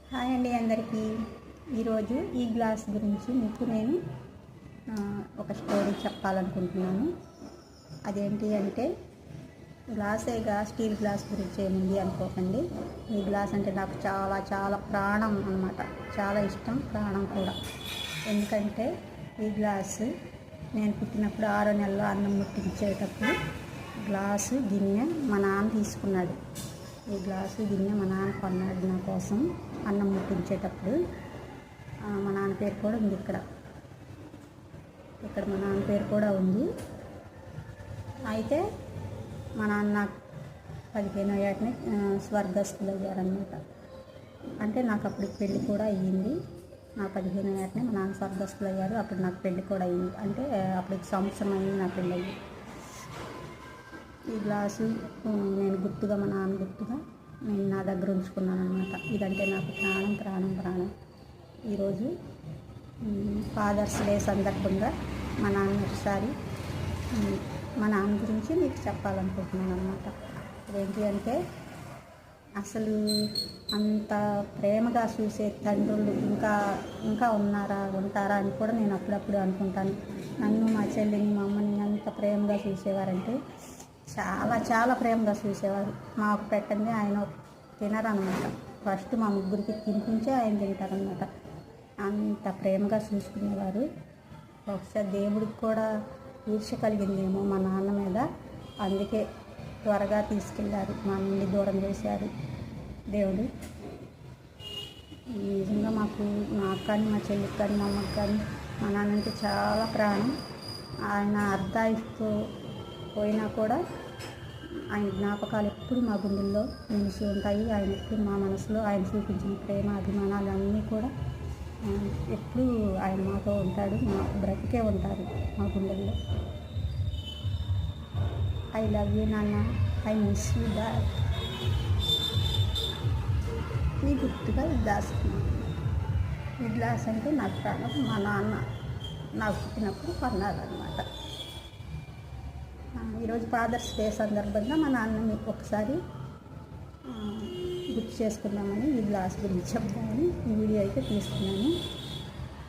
Hi అండి అందరికీ. ఈరోజు ఈ గ్లాస్ గురించి మీకు నేను ఒక స్టోరీ చెప్పాలనుకుంటున్నాను. అదేంటి అంటే గ్లాసేగా స్టీల్ గ్లాస్ గురించి ఏముంది అనుకోకండి. ఈ గ్లాస్ అంటే నాకు చాలా చాలా ప్రాణం అన్నమాట. చాలా ఇష్టం, ప్రాణం కూడా. ఎందుకంటే ఈ గ్లాసు నేను పుట్టినప్పుడు 6వ నెలలో అన్నం ముట్టించేటప్పుడు గ్లాసు గిన్నె మా నాన్న తీసుకున్నాడు. ఈ గ్లాసు గిన్నె మా నాన్న కొన్నాడు నా కోసం అన్నం ముట్టించేటప్పుడు. మా నాన్న పేరు కూడా ఉంది ఇక్కడ మా నాన్న పేరు కూడా ఉంది. అయితే మా నాన్న 15వ ఏటనే స్వర్గస్థులు అయ్యారనమాట. అంటే నాకు అప్పుడు పెళ్ళి కూడా అయ్యింది. నా 15వ ఏటనే మా నాన్న స్వర్గస్థులు అయ్యారు. అప్పుడు నాకు పెళ్ళి కూడా అయ్యింది. అంటే అప్పుడు సంవత్సరం అయింది నా పెళ్ళి అయ్యి. ఈ గ్లాసు నేను గుర్తుగా, మా నాన్న గుర్తుగా నేను నా దగ్గర ఉంచుకున్నాను అనమాట. ఇదంటే నాకు ప్రాణం. ఈరోజు ఫాదర్స్ డే సందర్భంగా మా నాన్న ఒకసారి మా నాన్న గురించి మీకు చెప్పాలనుకుంటున్నాను అనమాట. అదేంటి అంటే అసలు అంత ప్రేమగా చూసే తండ్రులు ఇంకా ఉంటారా అని కూడా నేను అప్పుడప్పుడు అనుకుంటాను. నన్ను, మా చెల్లిని, మా అమ్మని అంత ప్రేమగా చూసేవారంటే చాలా చాలా ప్రేమగా చూసేవారు. మాకు పెట్టండి ఆయన తినరనమాట. ఫస్ట్ మా ముగ్గురికి తినిపించే ఆయన తింటారనమాట. అంత ప్రేమగా చూసుకునేవారు. ఒకసారి దేవుడికి కూడా ఈర్ష్య కలిగిందేమో మా నాన్న మీద. అందుకే త్వరగా తీసుకెళ్ళారు, మా నుండి దూరం చేశారు దేవుడు. నిజంగా నాకు కానీ, మా చెల్లికి కానీ, మా అమ్మకి కానీ మా నాన్న అంటే చాలా ప్రాణం. ఆయన అర్ధాయుష్తో పోయినా కూడా ఆయన జ్ఞాపకాలు ఎప్పుడు మా గుండెల్లో నిలిచి ఉంటాయి. ఆయన ఎప్పుడు మా మనసులో ఆయన చూపించిన ప్రేమ, అభిమానాలు అన్నీ కూడా ఎప్పుడు ఆయన మాతో ఉంటాడు, మా బ్రతికే ఉంటారు మా గుండెల్లో. ఐ లవ్ యూ నాన్న, ఐ మిస్ యూ డాడ్. ఈ గుర్తుగా ఈ గ్లాస్, ఈ గ్లాస్ అంటే నాకు ప్రాణం. మా నాన్న నాకు పుట్టినప్పుడు కొన్నారనమాట. ఈరోజు ఫాదర్స్ డే సందర్భంగా మా నాన్నని ఒకసారి గుర్తు చేసుకుందామని ఈ గ్లాస్ గురించి చెప్దామని ఈ వీడియో అయితే తీసుకున్నాను.